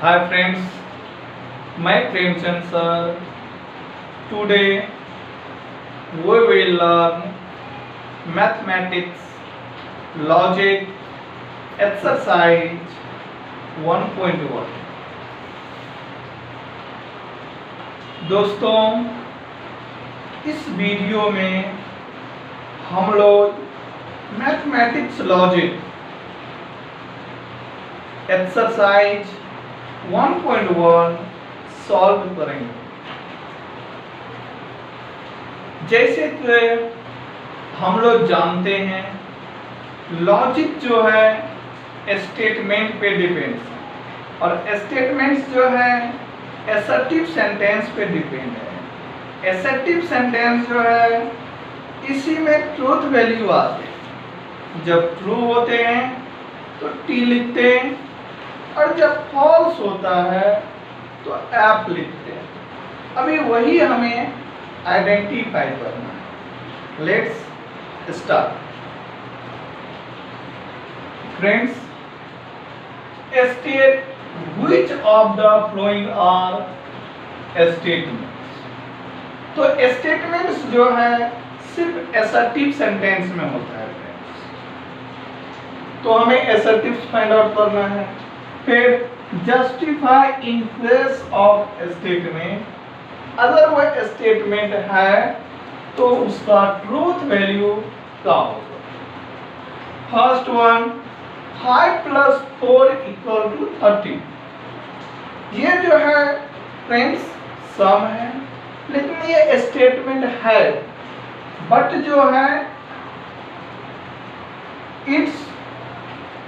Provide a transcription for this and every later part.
Hi friends, my Premchand sir. Today we will learn mathematics, logic, exercise 1.1. दोस्तों, इस video में हम लोग मैथमेटिक्स लॉजिक एक्सरसाइज 1.1 सॉल्व करेंगे। जैसे कि हम लोग जानते हैं, लॉजिक जो है स्टेटमेंट पे डिपेंड है और स्टेटमेंट्स जो है एसर्टिव सेंटेंस पे डिपेंड है। एसर्टिव सेंटेंस जो है इसी में ट्रूथ वैल्यू आते हैं। जब ट्रू होते हैं तो टी लिखते हैं और जब फॉल्स होता है तो एप लिखते हैं। अभी वही हमें आइडेंटिफाई करना है। Let's start. Friends, state which of the following are statements. तो स्टेटमेंट्स जो है सिर्फ एसर्टिव सेंटेंस में होता है फ्रेंड्स, तो हमें एसर्टिव फाइंड आउट करना है। फिर justify in place of statement. अगर वह स्टेटमेंट है तो उसका ट्रूथ वैल्यू क्या होगा। First one, 5 + 4 = 30। ये जो है फ्रेंड्स सम है, लेकिन ये स्टेटमेंट है, बट जो है इट्स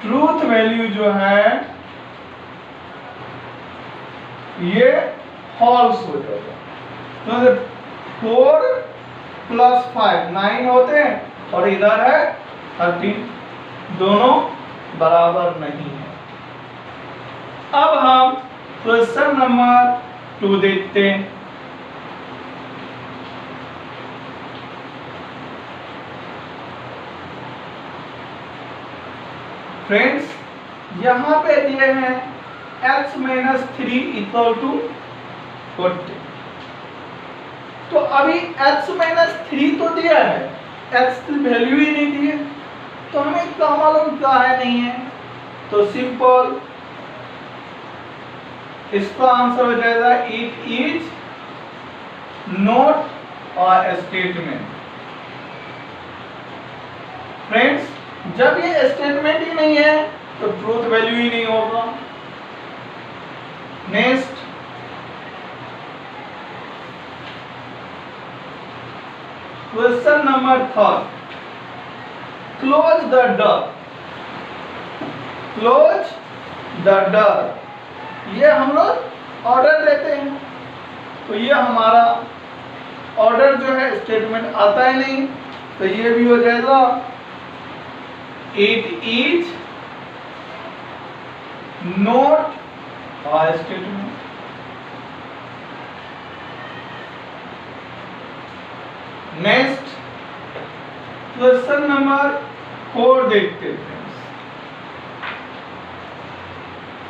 ट्रूथ वैल्यू जो है ये फॉल्स हो जाएगा। तो 4 + 5 9 होते हैं और इधर है 13, दोनों बराबर नहीं है। अब हम क्वेश्चन नंबर 2 देखते हैं। फ्रेंड्स, यहां पे दिए हैं x - 3 = 40। तो अभी x - 3 तो दिया है, x की वैल्यू ही नहीं दी है, तो हमें क्या मालूम क्या है नहीं है। तो सिंपल इसका आंसर हो जाएगा it is not a statement. Friends, जब ये स्टेटमेंट ही नहीं है तो ट्रूथ वैल्यू ही नहीं होगा। Next, question number 3, close the door. Close the door ये हम लोग ऑर्डर देते हैं, तो ये हमारा ऑर्डर जो है स्टेटमेंट आता है नहीं, तो ये भी हो जाएगा it is not a statement. Next, question number 4 देखते हैं।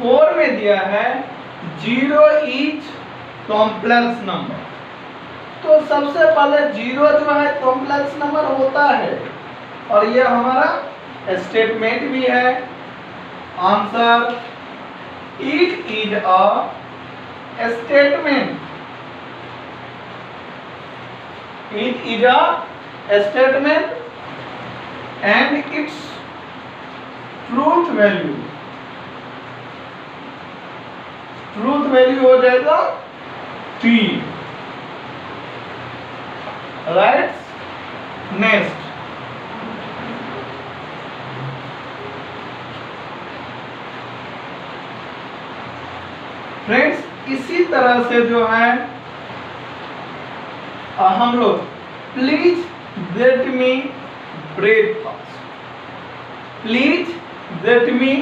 4 में दिया है 0 इज कॉम्प्लेक्स नंबर। तो सबसे पहले 0 जो है कॉम्प्लेक्स नंबर होता है और ये हमारा स्टेटमेंट भी है। Answer it is a statement. It is a statement and its truth value हो जाएगा 3। राइट। नेक्स्ट, फ्रेंड्स, इसी तरह से जो है हम लोग please get me breakfast. Please get me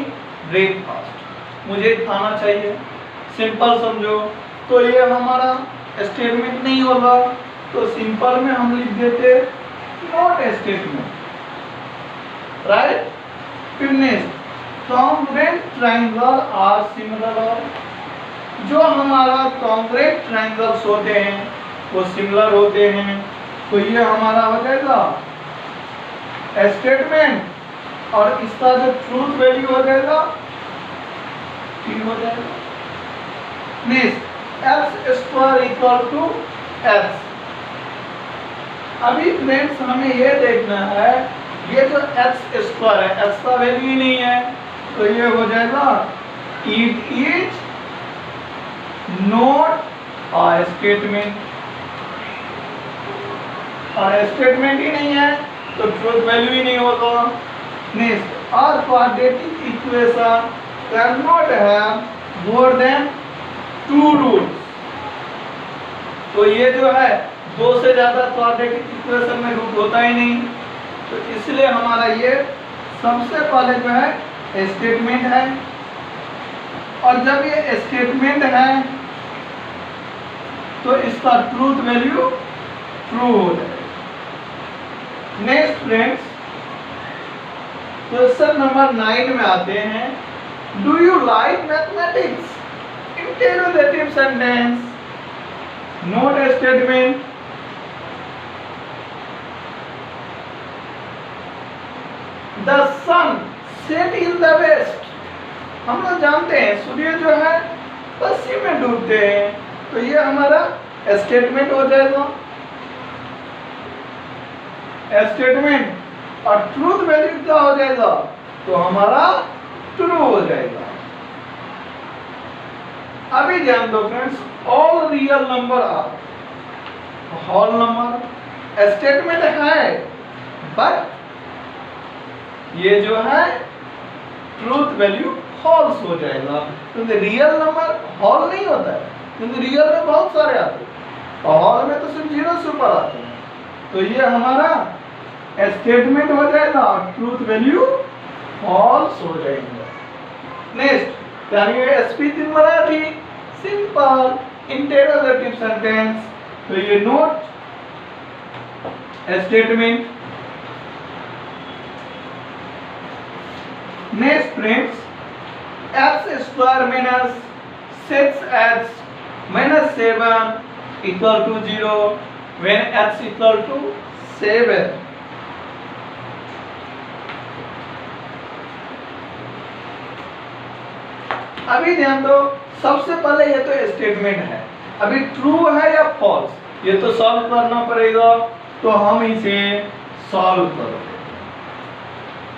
breakfast, मुझे खाना चाहिए। सिंपल समझो, तो ये हमारा स्टेटमेंट नहीं होगा, तो सिंपल में हम लिख देते नॉट स्टेटमेंट। राइट। फिर next, congruent triangle are similar जो हमारा कॉन्ग्रेट ट्रायंगल्स होते हैं वो सिमिलर होते हैं, तो ये हमारा हो जाएगा स्टेटमेंट और इसका जो ट्रूथ वैल्यू हो जाएगा T हो जाएगा। Next x square equal to x। अभी फ्रेंड्स हमें ये देखना है ये जो x स्क्वायर है x का वैल्यू ही नहीं है, तो ये हो जाएगा it is not a statement, और स्टेटमेंट ही नहीं है तो ट्रूथ वैल्यू ही नहीं होगा। नेक्स्ट और quadratic equation can not have more than 2 roots. तो ये जो है 2 से ज्यादा क्वाड्रेटिक इक्वेशन में रूट होता ही नहीं, तो इसलिए हमारा ये सबसे पहले जो है स्टेटमेंट है, और जब ये स्टेटमेंट है तो इसका ट्रूथ वैल्यू ट्रू हो जाएगा। नेक्स्ट फ्रेंड्स क्वेश्चन नंबर 9 में आते हैं, do you like mathematics? Interrogative sentence, not statement. The sun set in the west. हम लोग जानते हैं सूर्य जो है पश्चिम में डूबते हैं, तो ये हमारा स्टेटमेंट हो जाएगा स्टेटमेंट, और ट्रूथ वैल्यू क्या हो जाएगा तो हमारा ट्रू हो जाएगा। अभी ध्यान दो friends, all real number are whole number. Statement है बट ये जो है ट्रूथ वैल्यू फॉल्स हो जाएगा, क्योंकि रियल नंबर होल नहीं होता है, क्योंकि रियल में बहुत सारे आते हैं और होल में तो सिर्फ 0 से ऊपर आते हैं, तो ये हमारा स्टेटमेंट हो जाएगा और ट्रूथ वैल्यू फॉल्स हो जाएगा। Next, can you speak in Marathi? Simple interrogative sentence, तो ये note statement. Next friends, x square minus 6x minus 7 equal to 0 when x equal to 7। अभी ध्यान दो, सबसे पहले ये तो स्टेटमेंट है, अभी ट्रू है या फॉल्स ये तो सॉल्व करना पड़ेगा, तो हम इसे सॉल्व करेंगे।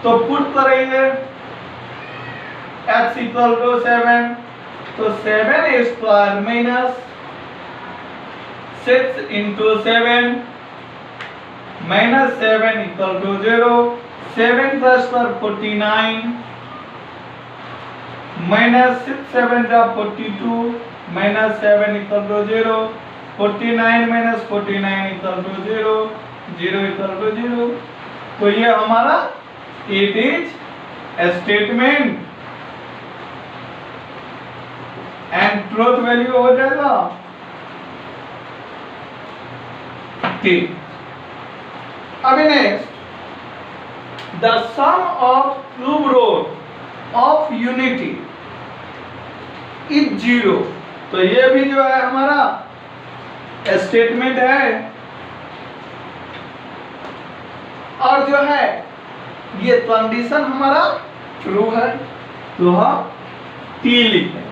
तो पुट करेंगे x इक्वल टू 7, तो 7 square minus 6 into 7 minus 7 equal to 0। 7 का स्क्वायर 49 माइनस 6 7 का 42 minus 7 equal to 0। 49 minus 49 equal to 0, 0 equal to 0। तो ये हमारा it is statement and truth value हो जाएगा ठीक। अभी next, the sum of cube root of unity is 0। तो ये भी जो है हमारा स्टेटमेंट है, और जो है ये कंडीशन हमारा ट्रू है, तो हम टी लिखेंगे।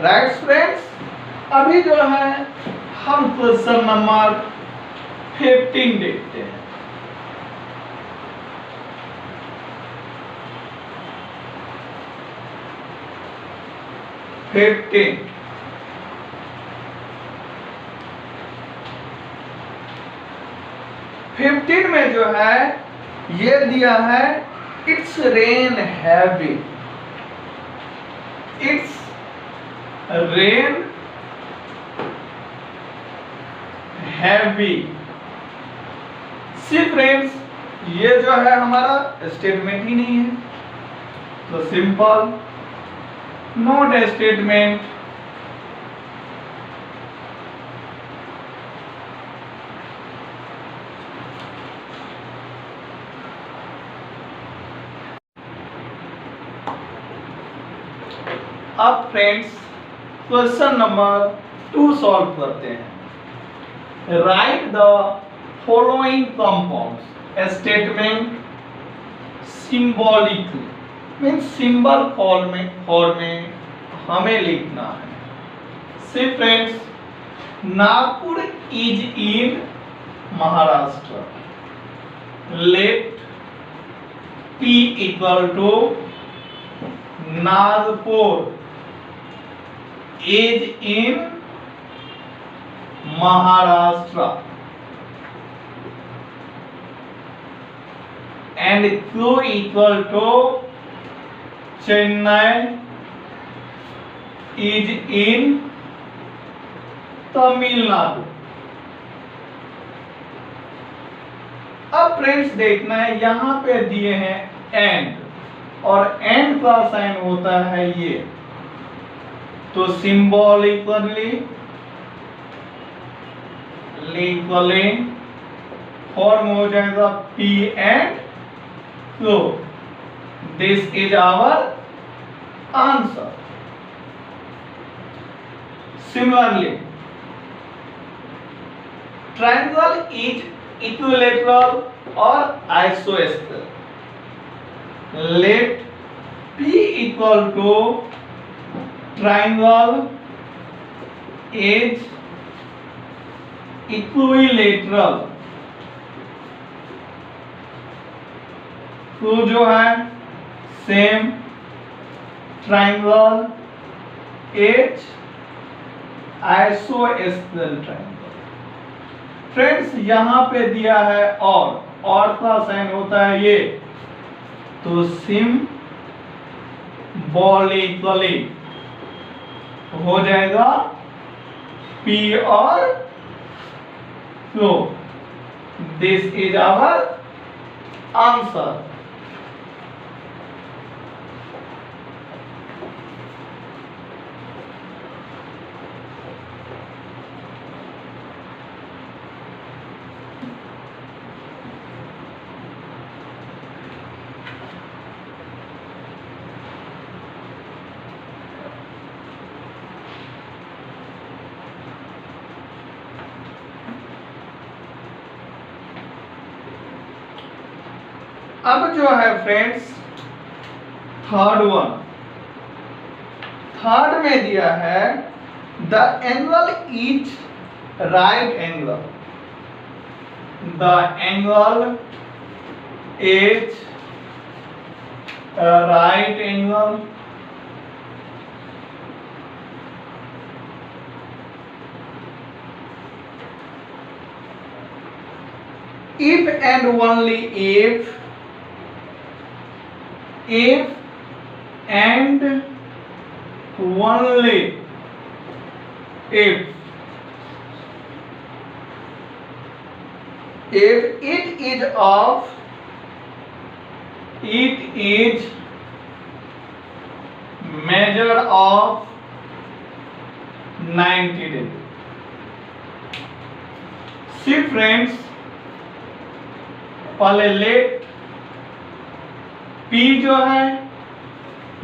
राइट फ्रेंड्स, अभी जो है हम क्वेश्चन नंबर 15 देखते हैं। फिफ्टीन में जो है ये दिया है, it's rain heavy. It's rain heavy. See friends, ये जो है हमारा स्टेटमेंट ही नहीं है, तो सिंपल नोट स्टेटमेंट। अब फ्रेंड्स क्वेश्चन नंबर 2 सॉल्व करते हैं। Write the following compounds statement symbolically, means symbol form में हमें लिखना है। See friends, Nagpur is in Maharashtra. Let P equal to Nagpur is in Maharashtra and Q equal to Chennai is in Tamil Nadu. अब friends देखना है, यहां पे दिए हैं एंड और एंड का साइन होता है ये, तो सिंबॉलिकली फॉर्म हो जाएगा P and Q। This is our answer. Similarly, triangle is equilateral or isosceles. Let P equal to triangle is equilateral. तो जो है सेम ट्राइंगल एच आइसोस्केल ट्राइंगल। फ्रेंड्स यहां पे दिया है और का साइन होता है ये, तो सिंबॉलिकली हो जाएगा P और Q। This is our answer. अब जो है फ्रेंड्स थर्ड में दिया है the angle is right angle. The angle is right angle if and only if and only if it is measure of 90 degree। See friends, पहले late P जो है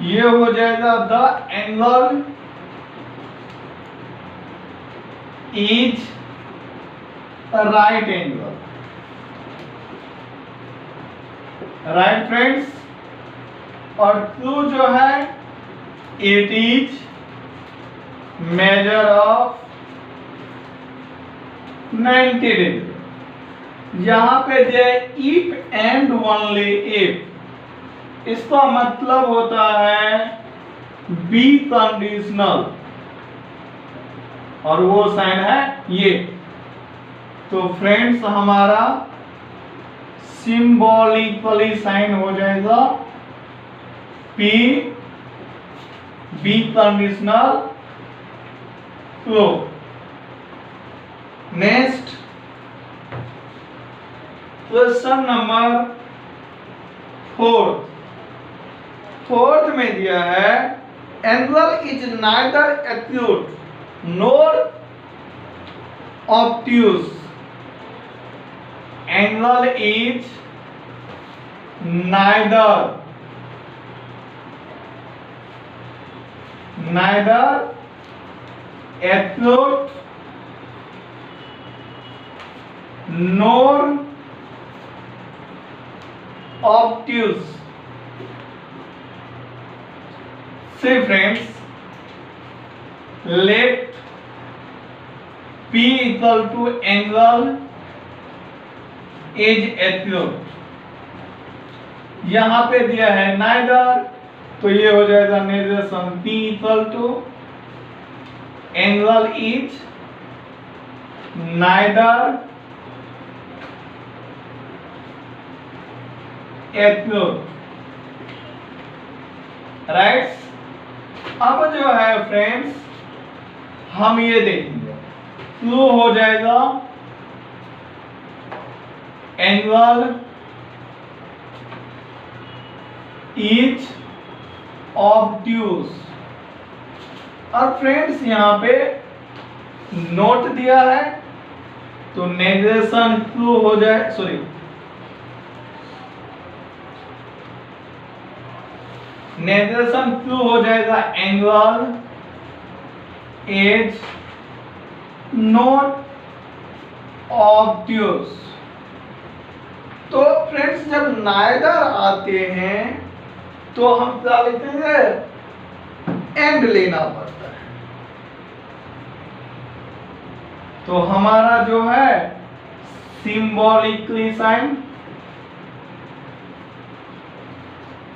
ये हो जाएगा the angle is right angle. Right friends, और Q जो है it is measure of 90 degree. यहां पे जो इफ एंड ओनली इफ, इसका मतलब होता है बी कंडीशनल, और वो साइन है ये। तो फ्रेंड्स हमारा सिंबॉलिकली साइन हो जाएगा P biconditional flow. Next question number 4। Fourth में दिया है angle is neither acute nor obtuse. Angle is neither athlete nor obtuse. See friends, let P equal to angle is athlete. यहां पे दिया है neither, तो ये हो जाएगा negation P equal to angle is neither एथ्योड, राइट। अब जो है फ्रेंड्स हम ये देखेंगे, फ्लो हो जाएगा एंगल इज ऑब्ट्यूज। और फ्रेंड्स यहां पे नोट दिया है, तो नेगेशन फ्लो हो जाए, सॉरी नेगेशन फ्लो हो जाएगा एंगल इज नॉट ऑब्ट्यूज। तो फ्रेंड्स जब नाइदर आते हैं तो हम क्या लेते हैं, एंड लेना पड़ता है। तो हमारा जो है सिंबॉलिकली साइन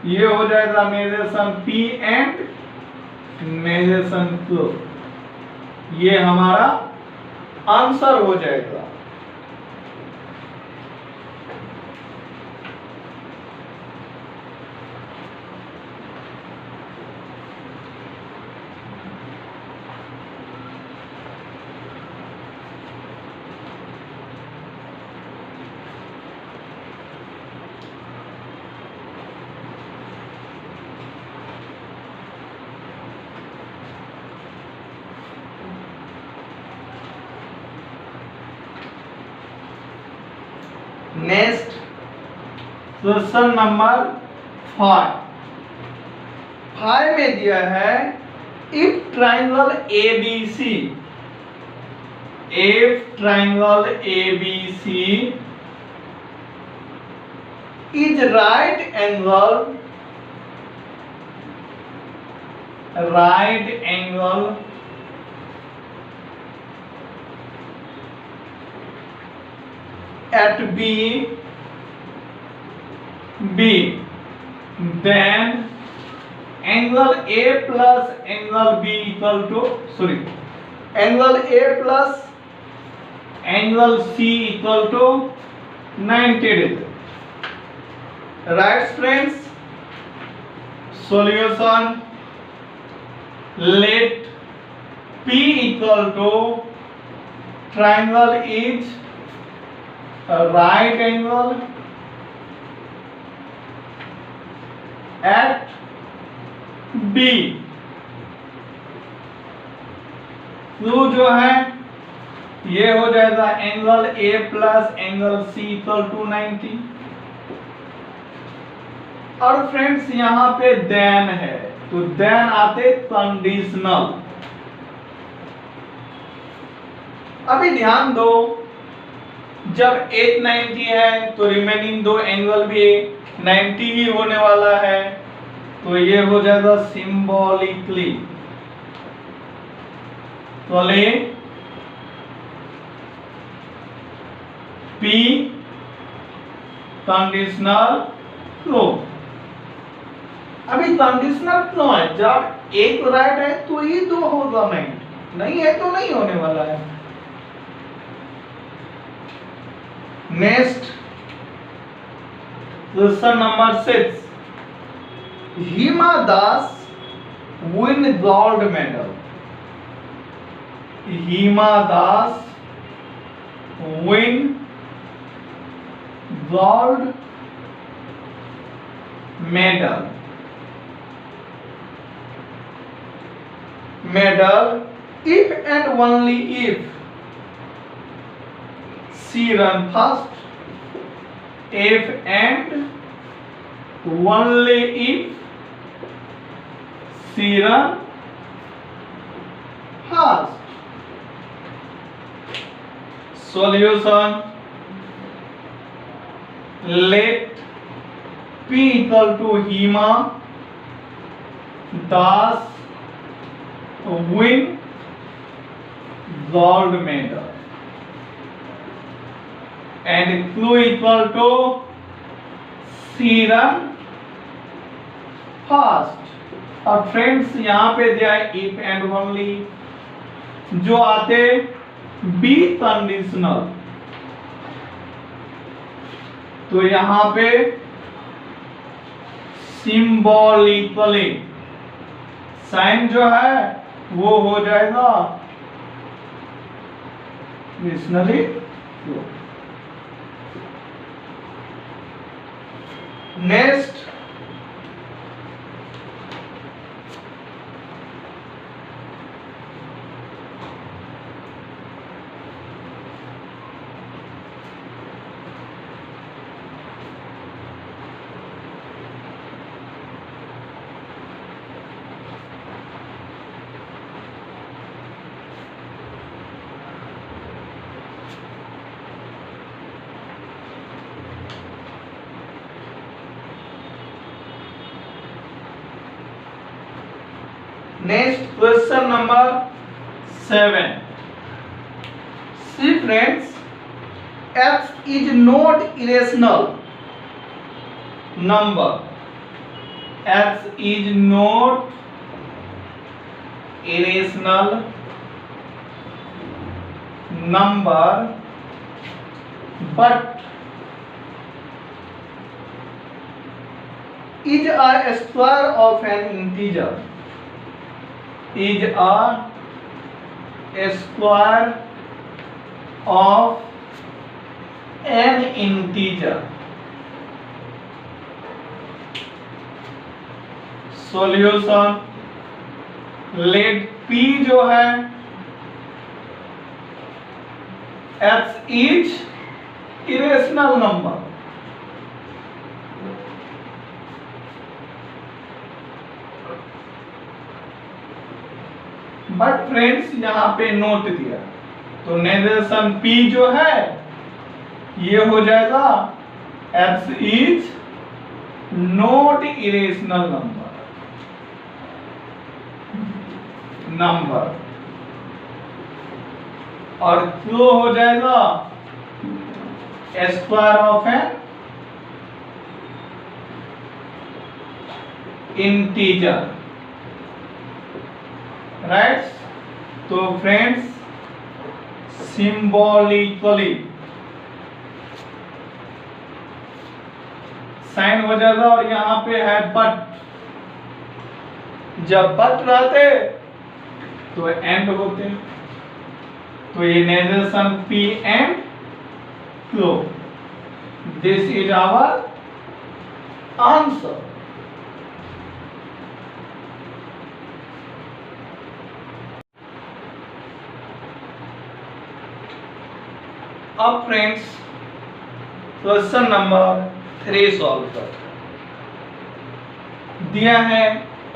ये हो जाएगा negation P and negation Q, ये हमारा आंसर हो जाएगा। नेक्स्ट क्वेश्चन नंबर 5 में दिया है if triangle ABC, if triangle ABC is right angle at B, then angle A plus angle B equal to, sorry, angle A plus angle C equal to 90 degree. Right friends, solution, let P equal to triangle is a right angle at B। तो जो है ये हो जाएगा angle A plus angle C equal to 90। और friends यहां पे then है, तो देन आते कंडीशनल। अभी ध्यान दो, जब 890 है तो रिमेनिंग दो एंगल भी 90 ही होने वाला है, तो ये हो जाएगा सिंबॉलिकली। तो ले P कंडीशनल फ्लो। अभी कंडीशनल फ्लो है, जब एक राइट है तो ये दो होगा, नहीं है तो नहीं होने वाला है। Next question number 6, Hima Das win gold medal. Hima Das win gold medal if and only if she run fast, if and only if she run fast। solution, let P equal to Hema Das win gold medal and Q equal to Siran fast. और friends यहाँ पे दिया है if and only, जो आते B conditional, तो यहाँ पे सिंबॉलिकली साइन जो है वो हो जाएगा conditionally true. Next question number 7। See friends, x is not irrational number. X is not irrational number, but is a square of an integer. Is a square of an integer. Solution, let P जो है x is irrational number. But friends यहाँ पे note दिया, तो negation P जो है ये हो जाएगा x is not irrational number और Q हो जाएगा square of N integer. Right, तो फ्रेंड्स सिंबॉलिकली साइन हो जाएगा और यहाँ पे है बट, जब बट रहते तो एंड होते, तो ये negation P and Q, this is our answer. अब फ्रेंड्स क्वेश्चन नंबर 3 सॉल्व कर दिया है,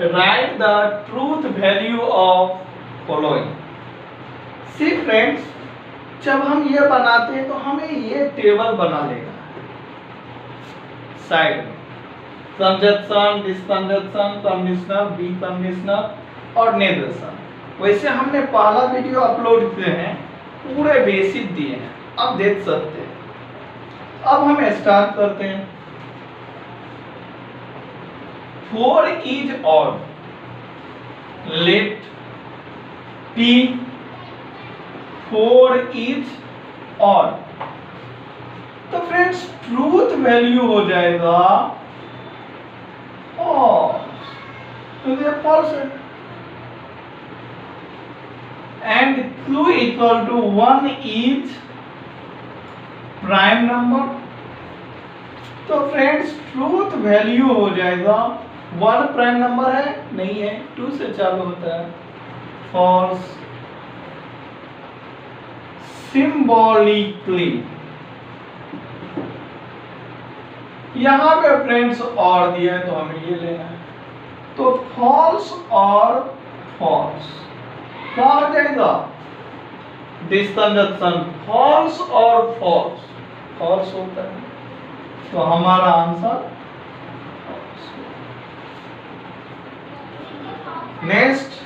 write the truth value of following. See friends, जब हम ये बनाते हैं तो हमें ये टेबल बना लेगा साइड में, कंजक्शन, डिसकंजक्शन, कंडीशनल, बी कंडीशनल और नेगेशन। वैसे हमने पहला वीडियो अपलोड किए हैं, पूरे बेसिक दिए हैं, अब देख सकते हैं। अब हम स्टार्ट करते हैं। 4 is odd, let P 4 is odd, तो फ्रेंड्स ट्रूथ वैल्यू हो जाएगा तो ये फॉल्स है, and Q equal to 1 is prime number, तो फ्रेंड्स ट्रूथ वैल्यू हो जाएगा 1 प्राइम नंबर है नहीं है, 2 से चालू होता है, फॉल्स। सिंबॉलिकली यहां पे फ्रेंड्स और दिया है तो हमें ये लेना है, तो फॉल्स और फॉल्स क्या हो जाएगा, दिस कंजक्शन फॉल्स और फॉल्स, फॉल्स होता है, तो हमारा answer next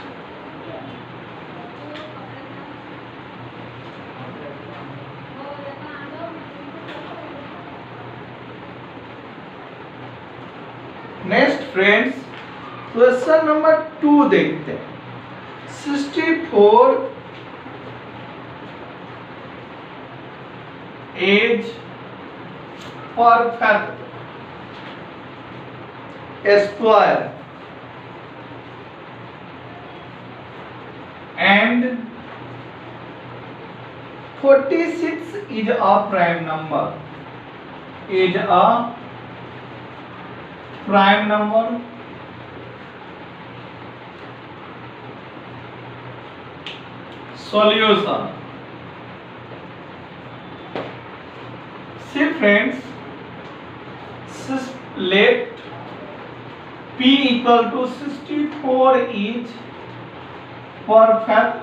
friends question number 2 देखते हैं। 64 as perfect square and 46 is a prime number, is a prime number, solution। See friends, let p equal to 64 is perfect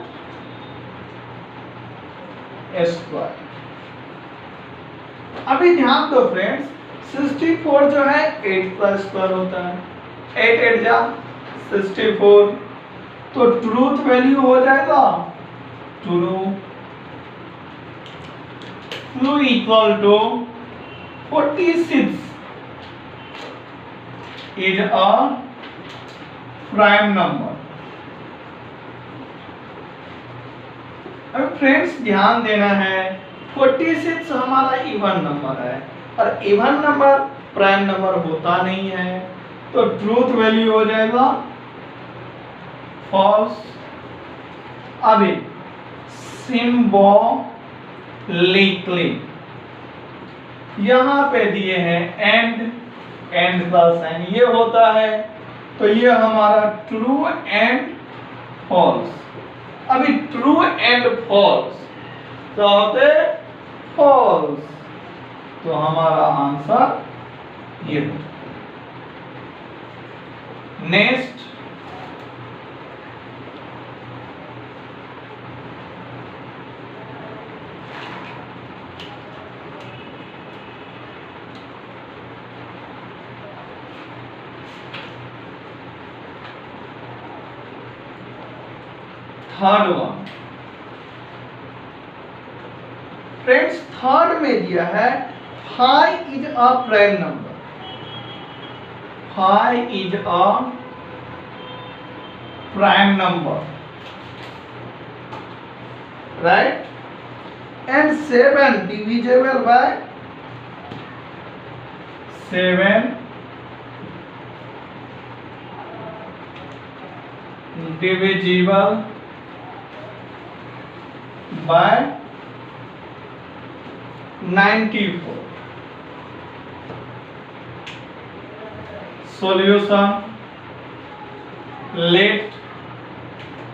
square. अभी ध्यान दो फ्रेंड्स, 64 जो है 8 का स्क्वायर होता है, 8 8 जा 64, तो ट्रूथ वैल्यू हो जाएगा true equal to 46 is a prime number. अब फ्रेंड्स ध्यान देना है, 46 हमारा इवन नंबर है और इवन नंबर प्राइम नंबर होता नहीं है, तो ट्रूथ वैल्यू हो जाएगा फॉल्स। अभी सिंबॉलिकली यहां पे दिए हैं एंड का साइन ये होता है, तो ये हमारा ट्रू एंड फॉल्स। अभी ट्रू एंड फॉल्स क्या होते हैं? फॉल्स, तो हमारा आंसर ये हो। Next third one friends, third में दिया है 5 is a prime number, 5 is a prime number, right, and 7 divisible by 7 divisible by 94। Solution, let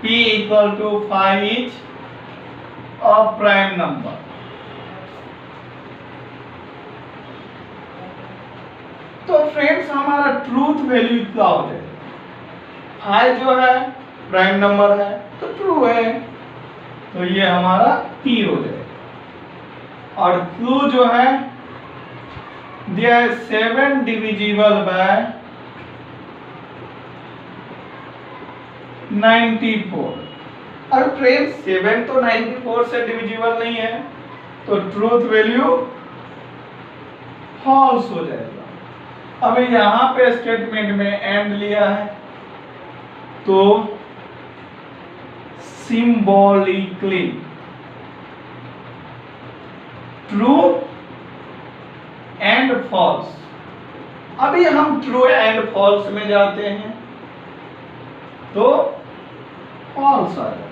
p equal to 5 is a prime number। तो फ्रेंड्स हमारा truth value क्या हो जाएगा? 5 जो है प्राइम नंबर है तो ट्रू है, तो ये हमारा P हो जाएगा। और Q जो है दिया है 7 डिविजिबल बाय 94। और फ्रेंड्स 7 तो 94 से डिविजिबल नहीं है, तो ट्रूथ वैल्यू फॉल्स हो जाएगा। अभी यहां पे स्टेटमेंट में एंड लिया है, तो symbolically true and false। अभी हम ट्रू एंड फॉल्स में जाते हैं, तो फॉल्स आ जाएगा।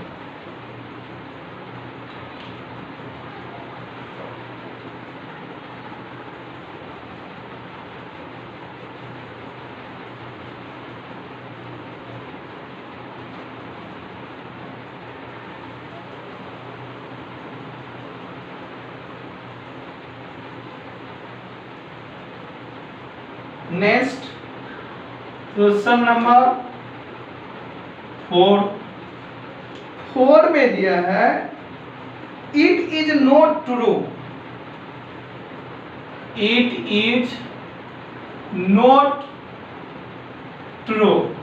नेक्स्ट क्वेश्चन नंबर 4 में दिया है it is not true, it is not true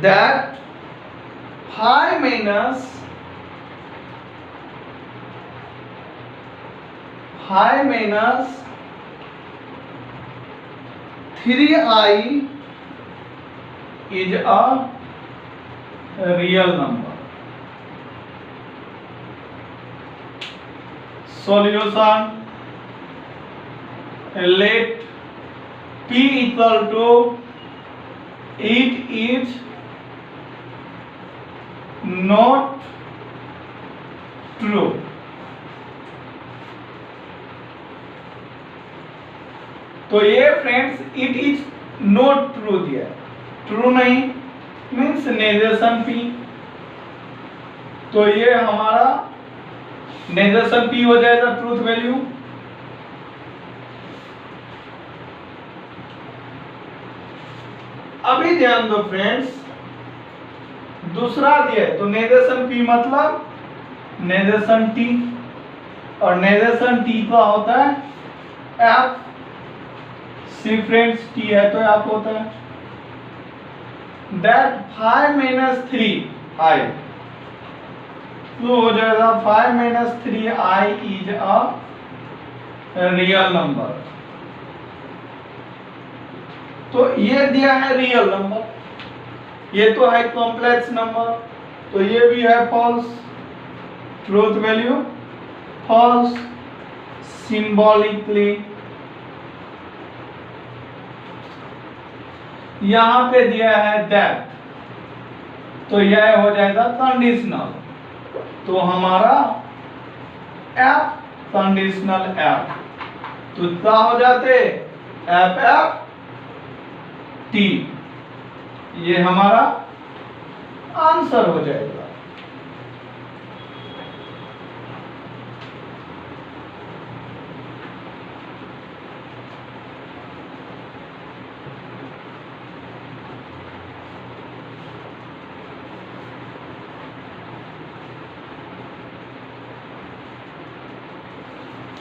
that 5 minus 3i is a real number. Solution: let p equal to it is not true. तो ये friends it is not true दिया है, true नहीं means negation P, तो ये हमारा negation P हो जाएगा ट्रूथ वैल्यू। अभी ध्यान दो फ्रेंड्स, दूसरा दिया है तो नेगेशन पी मतलब नेगेशन टी, और नेगेशन टी का होता है एफ, सी फ्रेंड्स टी है तो एफ होता है। दैट 5 minus 3i, तो हो जाएगा 5 minus 3i is a real number. तो ये दिया है रियल नंबर, ये तो है कॉम्प्लेक्स नंबर, तो ये भी है false, truth value false. Symbolically यहां पे दिया है दैट, तो यह हो जाएगा कंडीशनल, तो हमारा एफ कंडीशनल एफ, तो क्या हो जाते एफ एफ टी, ये हमारा आंसर हो जाएगा।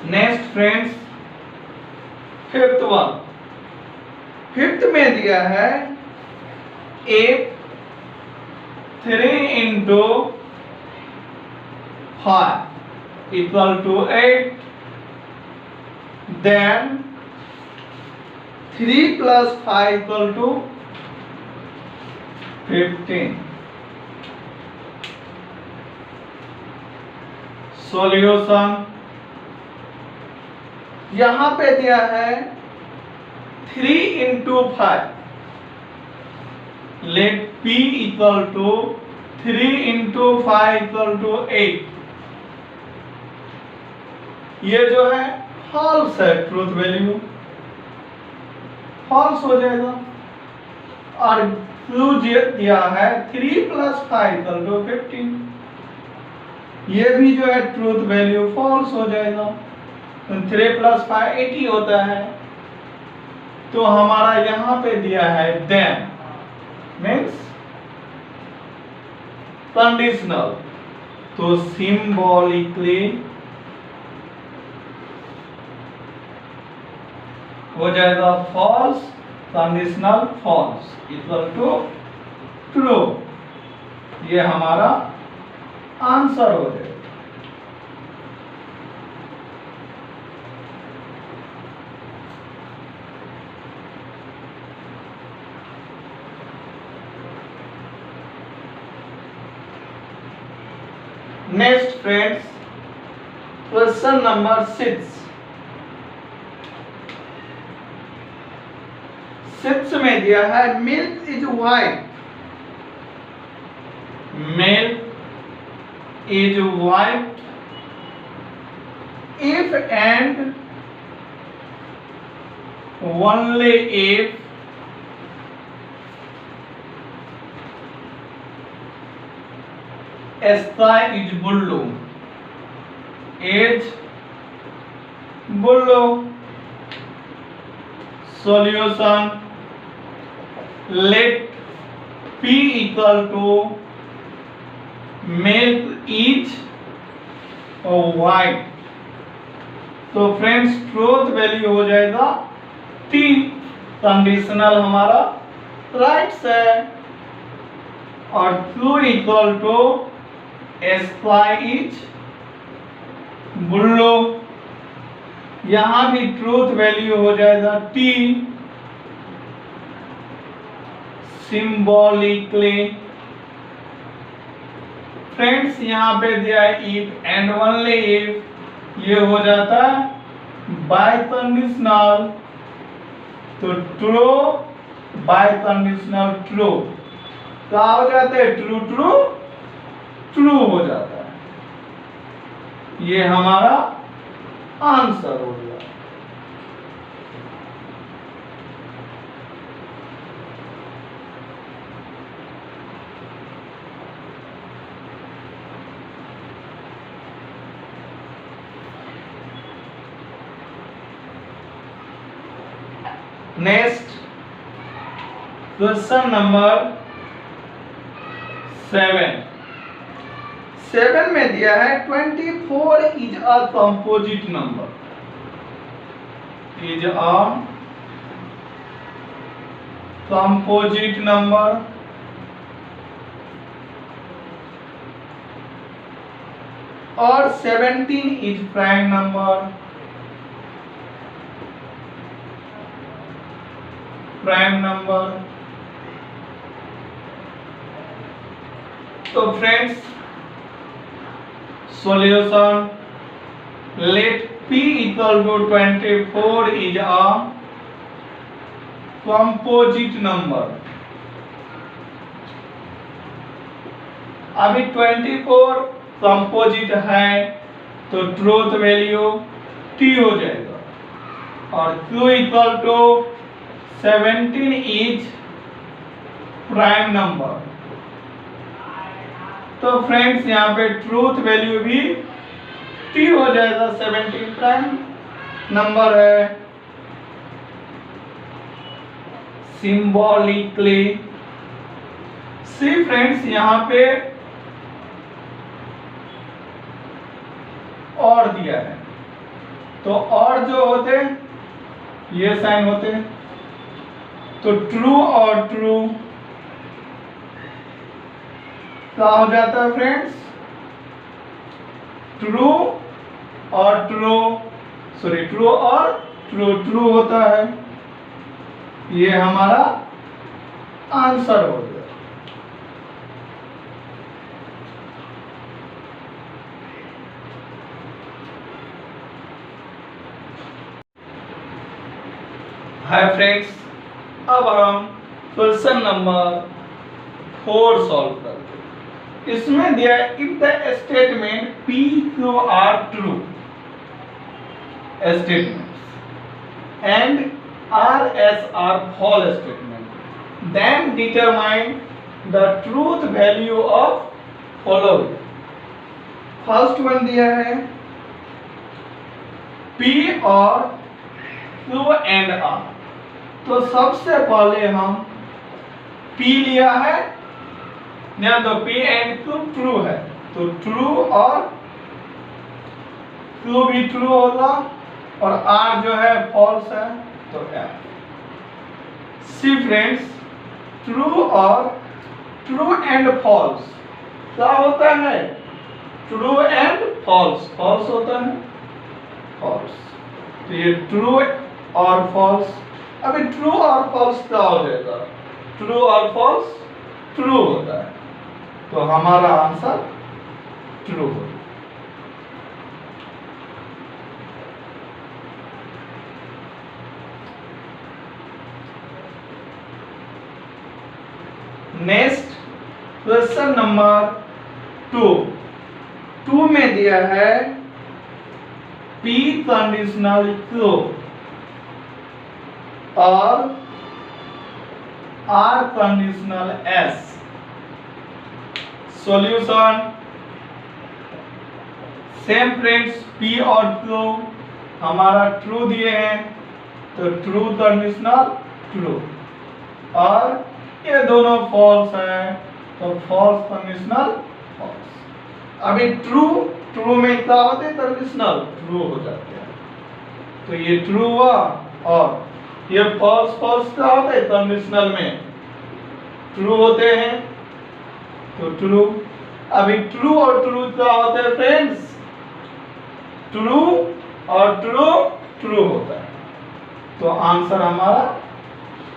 Next friends fifth one, fifth में दिया है if 3 into 5 equal to 8, then 3 plus 5 equal to 15. Solution यहां पे दिया है 3 into 5, let p equal to 3 into 5 equal to 8, ये जो है फॉल्स है, ट्रूथ वैल्यू फॉल्स हो जाएगा। और क्लू दिया है 3 plus 5 equal to 15, ये भी जो है ट्रूथ वैल्यू फॉल्स हो जाएगा। 3 plus 5 80 होता है, तो हमारा यहां पे दिया है देन मीन्स कंडीशनल, तो सिंबॉलिकली हो जाएगा false conditional false equal to true, ये हमारा आंसर हो जाएगा। नेक्स्ट फ्रेंड्स क्वेश्चन नंबर 6 में दिया है milk is white, milk is white if and only if sky is blue, is blue। Solution let p equal to milk is white. तो friends truth value हो जाएगा T, conditional हमारा right है। और true equal to sky is blue, यहां भी truth value हो जाएगा टी, सिंबॉलिकली। फ्रेंड्स यहां पे दिया है इफ एंड ओनली इफ, ये हो जाता है बाय कंडीशनल। तो ट्रू बाय कंडीशनल ट्रू, क्या हो जाता है? ट्रू ट्रू ट्रू हो जाता है। ये हमारा आंसर हो गया। नेक्स्ट क्वेश्चन नंबर 7 में दिया है 24 is a composite number, is a composite number. और 17 is prime number, prime number. तो friends solution, let p equal to 24 is a composite number. अभी 24 कंपोजिट है तो ट्रूथ वैल्यू t हो जाएगा। और q equal to 17 is prime number. तो friends यहाँ पे ट्रूथ वैल्यू भी t हो जाएगा, 17 प्राइम नंबर है। सिंबॉलिकली सी फ्रेंड्स यहाँ पे और दिया है, तो और जो होते ये साइन होते, तो ट्रू और ट्रू क्या हो जाता है फ्रेंड्स? ट्रू और ट्रू, सॉरी ट्रू और ट्रू ट्रू होता है। ये हमारा आंसर हो गया। हाय फ्रेंड्स, अब हम क्वेश्चन नंबर 4 सॉल्व करते हैं। इसमें दिया है if the statement P Q are true statements and R S are false statements, then determine the truth value of following। First one दिया है P और Q and R। तो सबसे पहले हम P लिया है, ध्यान दो P एंड Q ट्रू है, तो ट्रू और Q भी ट्रू होगा और R जो है फॉल्स है, तो F। सी फ्रेंड्स ट्रू और ट्रू एंड फॉल्स क्या होता है? ट्रू एंड फॉल्स, फॉल्स होता है फॉल्स। तो ये ट्रू और फॉल्स। अभी ट्रू और फॉल्स क्या हो जाएगा? ट्रू और फॉल्स ट्रू होता है, तो हमारा आंसर ट्रू होगा। नेक्स्ट क्वेश्चन नंबर 2 में दिया है P कंडीशनल Q और R conditional S। Solution same friends, P और Q हमारा ट्रू दिए हैं, तो ट्रू कंडीशनल ट्रू, और ये दोनों फॉल्स है तो फॉल्स कंडीशनल फॉल्स। अभी ट्रू ट्रू में क्या होते हैं कंडीशनल ट्रू हो जाते हैं, तो ये ट्रू हुआ, और ये फॉल्स फॉल्स क्या होता है कंडीशनल में ट्रू होते हैं, तो ट्रू। अभी ट्रू और ट्रू क्या होते हैं फ्रेंड्स, ट्रू और ट्रू ट्रू होता है, तो आंसर हमारा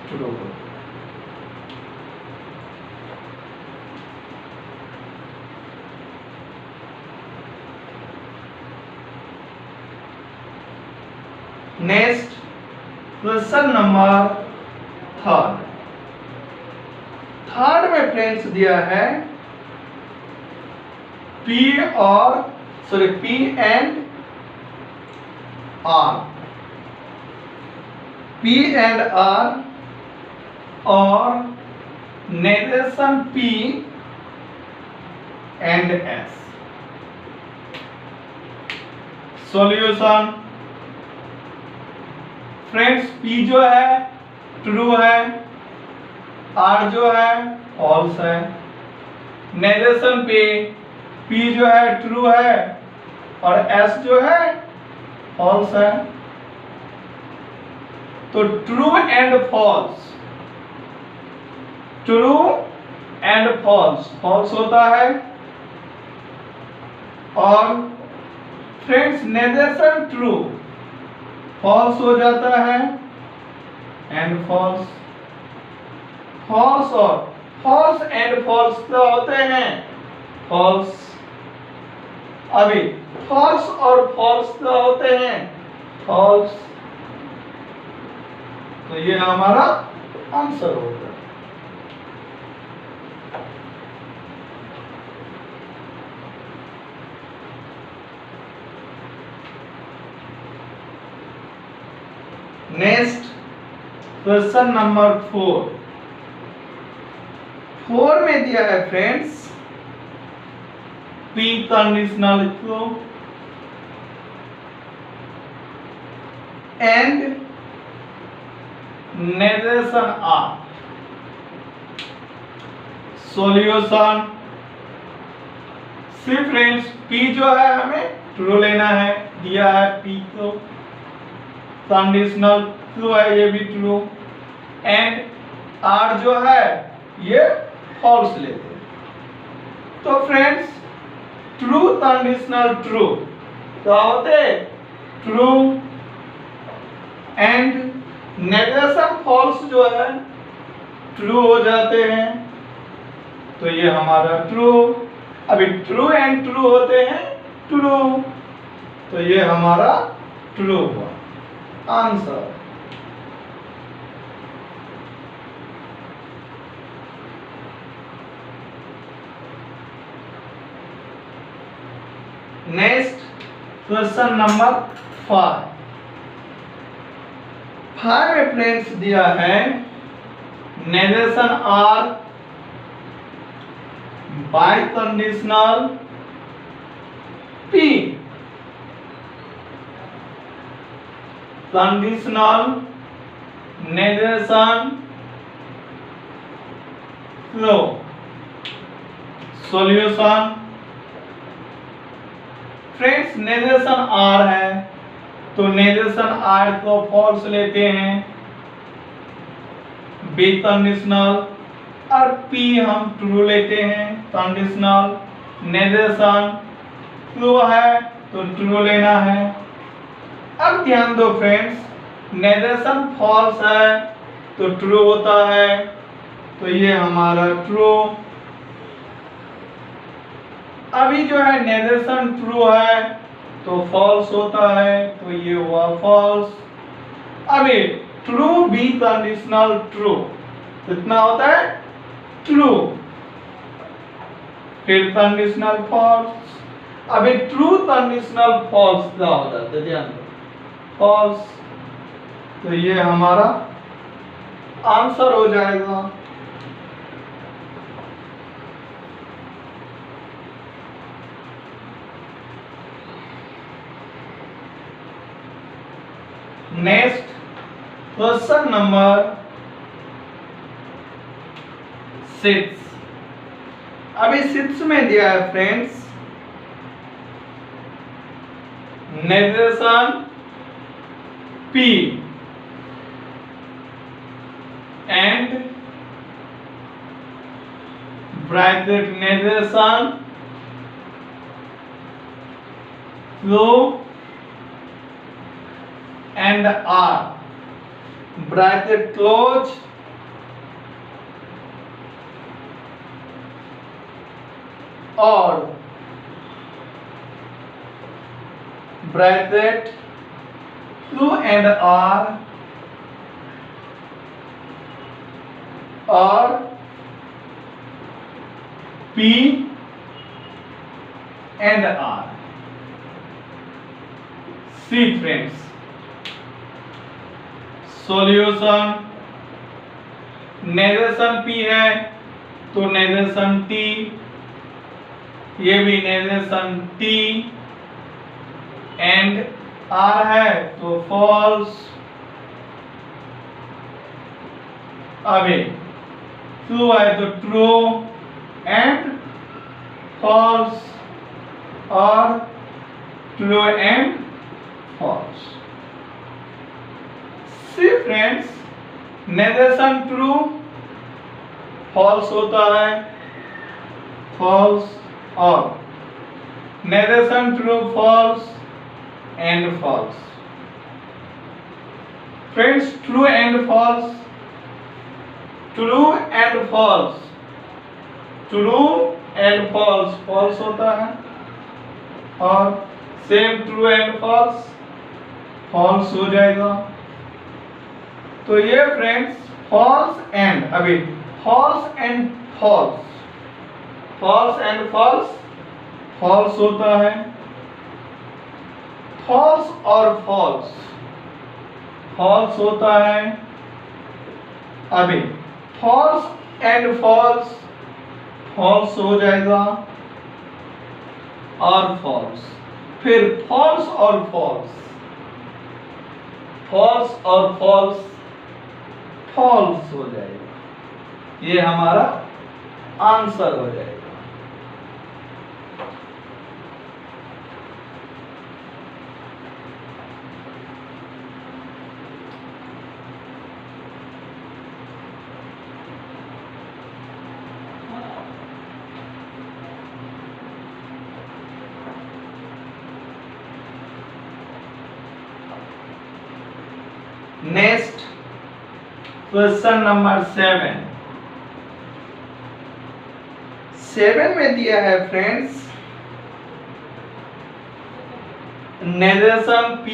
ट्रू होता है। Next question number third. Third में फ्रेंड्स दिया है P and R, P and R और negation P and S। Solution friends, P जो है ट्रू है, R जो है फॉल्स है। नेगेशन पे P जो है ट्रू है और S जो है फॉल्स है, तो true and false, true and false, false होता है। और फ्रेंड्स नेगेशन ट्रू फॉल्स हो जाता है, एंड फॉल्स, फॉल्स और फॉल्स एंड फॉल्स क्या होते हैं फॉल्स। अभी फॉल्स और फॉल्स क्या होते हैं फॉल्स, तो ये हमारा आंसर होगा। Next question number 4। 4 में दिया है friends P conditional true and negation R। Solution see friends, P जो है हमें ट्रू लेना है, दिया है P को कंडीशनल ट्रू है, ये भी ट्रू, एंड R जो है ये फॉल्स लेते हैं। तो फ्रेंड्स ट्रू कंडीशनल ट्रू क्या होते ट्रू, एंड नेगेशन फॉल्स जो है ट्रू हो जाते हैं, तो ये हमारा ट्रू। अभी ट्रू एंड ट्रू होते हैं ट्रू, तो ये हमारा ट्रू हुआ आंसर। Next question number 5। 5 में फ्रेंड्स दिया है negation R bye conditional P, conditional negation flow. Solution friends negation R है, तो नेगेशन R को फॉल्स लेते हैं, बी कंडीशनल, और P हम ट्रू लेते हैं कंडीशनल। नेगेशन ट्रू है तो ट्रू लेना है। अब ध्यान दो फ्रेंड्स, नेगेशन फॉल्स है तो ट्रू होता है, तो ये हमारा ट्रू। अभी जो है नेगेशन ट्रू है तो फॉल्स होता है, तो ये हुआ फॉल्स। अभी ट्रू बी कंडीशनल ट्रू कितना होता है ट्रू, फिर कंडीशनल फॉल्स। अभी ट्रू कंडीशनल फॉल्स क्या होता है ध्यान दो फॉल्स, तो ये हमारा आंसर हो जाएगा। Next question number 6। अभी 6 में दिया है friends negation P and bracket negation flow and R bracket close or bracket Q and R or P and R. See friends, solution negation P है तो नेगेशन T, ये भी नेगेशन T एंड R है तो false. अभी true है तो true and false और true and false. See friends, negation true false होता है, फॉल्स, और negation true false and false. Friends, true and false, true and false, true and false false होता है और same true and false false हो जाएगा। तो ये फ्रेंड्स फॉल्स एंड, अभी false and false, false and false false होता है, फॉल्स और फॉल्स फॉल्स होता है। अभी फॉल्स एंड फॉल्स फॉल्स हो जाएगा और फॉल्स, फिर फॉल्स और फॉल्स, फॉल्स और फॉल्स फॉल्स हो जाएगा। ये हमारा आंसर हो जाएगा। नेक्स्ट क्वेश्चन नंबर 7 में दिया है friends negation P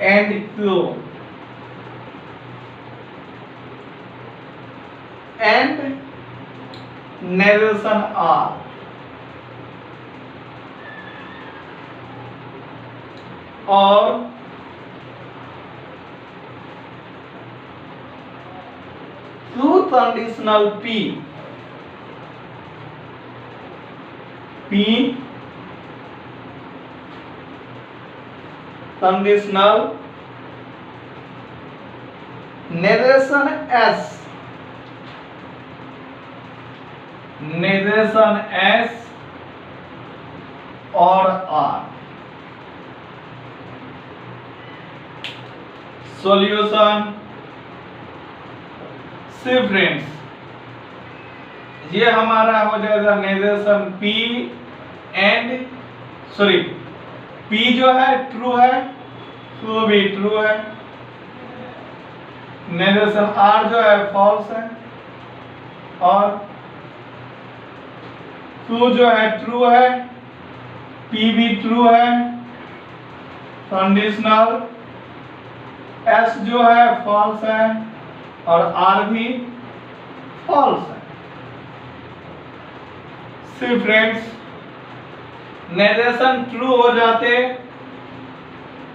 and Q and negation R और true conditional P conditional negation S और R। सॉल्यूशन, सी फ्रेंड्स, ये हमारा हो जाएगा नेगेशन P एंड P जो है ट्रू है, Q भी ट्रू है, नेगेशन R जो है फॉल्स है और Q जो है ट्रू है, P भी ट्रू है, कंडीशनल S जो है फॉल्स है और R भी फॉल्स है। सी फ्रेंड्स, नेगेशन ट्रू हो जाते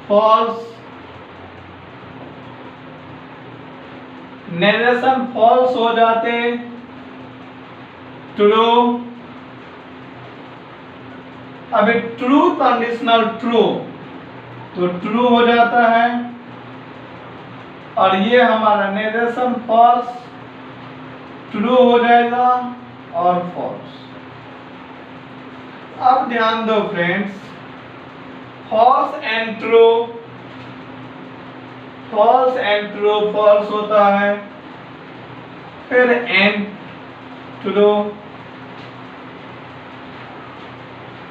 फॉल्स, नेगेशन फॉल्स हो जाते ट्रू। अभी ट्रू कंडीशनल ट्रू तो ट्रू हो जाता है और ये हमारा नेगेशन फॉल्स ट्रू हो जाएगा और फॉल्स। अब ध्यान दो friends, false and true, false and true, false होता है, फिर एंड ट्रू।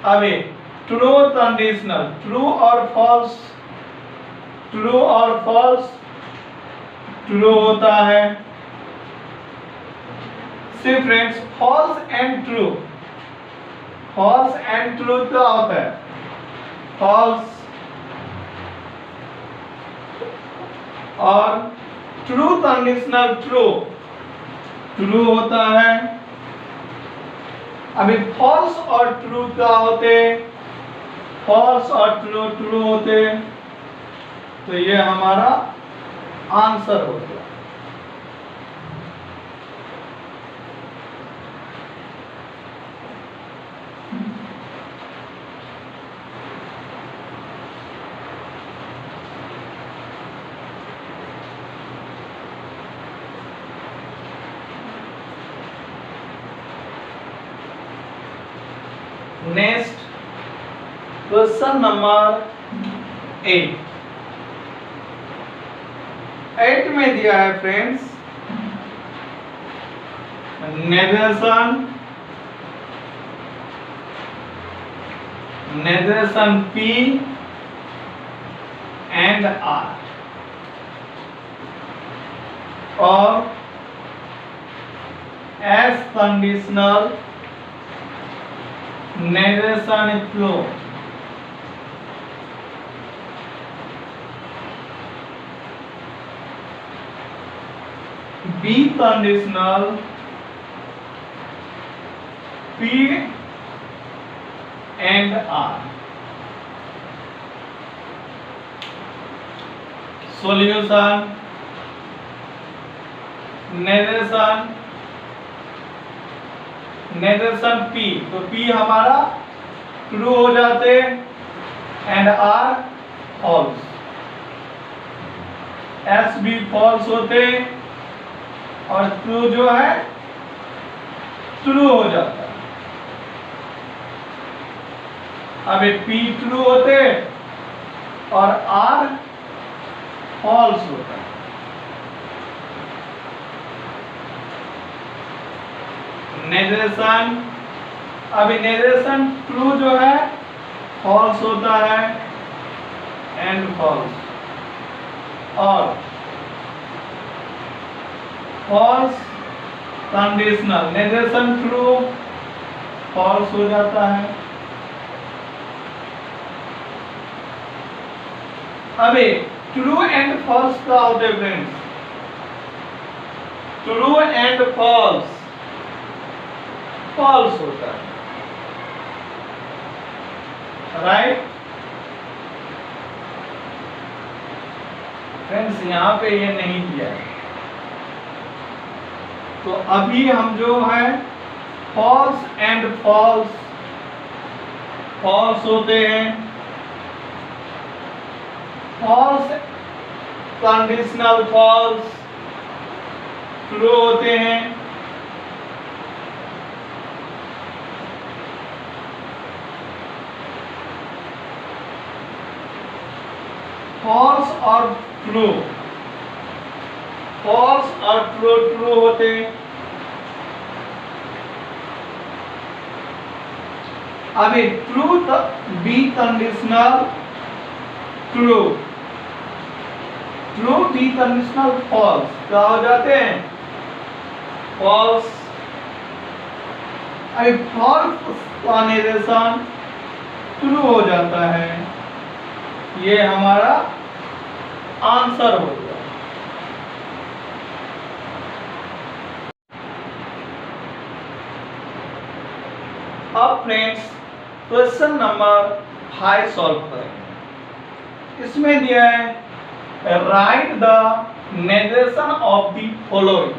अभी ट्रू कंडीशनल, ट्रू और फॉल्स, ट्रू और फॉल्स, ट्रू होता है। See friends, false and true, false and true क्या होता है? फॉल्स और ट्रू कंडीशनल ट्रू, ट्रू होता है। अभी फॉल्स और ट्रू क्या होते? फॉल्स और ट्रू ट्रू होते, तो ये हमारा आंसर हो गया। Next question number 8। 8 में दिया है friends, negation, negation P and R और S conditional negation flow। B conditional P and R। solution, negation, negation P, तो P हमारा ट्रू हो जाते एंड R फॉल्स, S भी फॉल्स होते और ट्रू जो है ट्रू हो जाता। अब P ट्रू होते और R फॉल्स होता। नेगेशन, अभी नेगेशन ट्रू जो है फॉल्स होता है एंड फॉल्स, और false conditional, negation true false हो जाता है। अभी ट्रू एंड फॉल्स का होते हैं friends, true and false, false होता है, राइट फ्रेंड्स। यहां पे ये नहीं दिया है, तो अभी हम जो है फॉल्स एंड फॉल्स, फॉल्स होते हैं, फॉल्स कंडीशनल फॉल्स ट्रू होते हैं, फॉल्स और ट्रू, फॉल्स और ट्रू ट्रू होते। अभी true biconditional true, true biconditional false क्या हो जाते हैं? फॉल्स। अभी फॉल्स का नेगेशन ट्रू हो जाता है, ये हमारा आंसर हो गया। अब फ्रेंड्स क्वेश्चन नंबर 5 सॉल्व करेंगे। इसमें दिया है write the negation of the following.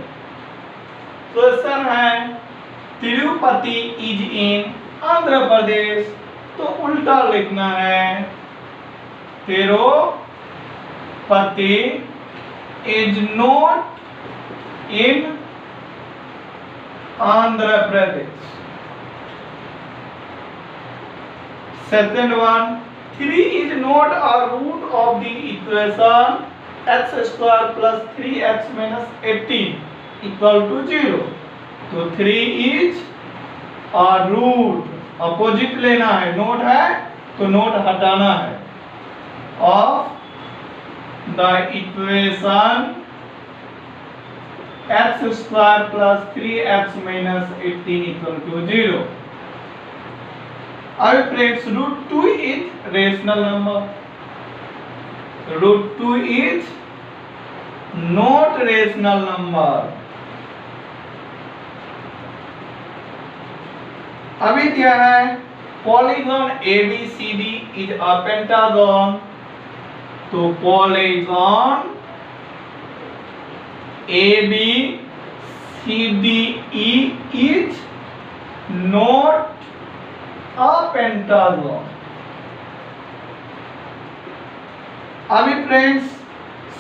Question है तिरुपति इज इन आंध्र प्रदेश, तो उल्टा लिखना है Tirupati is not in Andhra Pradesh. Second one, 3 is not a root of the equation x square plus 3x minus 18 equal to 0. तो 3 is a root, अपोजिट लेना है, note है तो नोट हटाना है, of the equation x square plus 3x minus 18 equal to 0. Our friends, root 2 is rational number. Root 2 is not rational number. अभी क्या है, polygon ABCD is a pentagon. तो polygon ABCDE is not a pentagon. अभी friends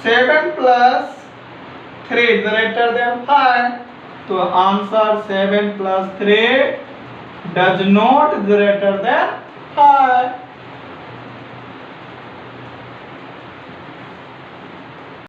7 plus 3 greater than 5, तो answer 7 plus 3 does not greater than 5.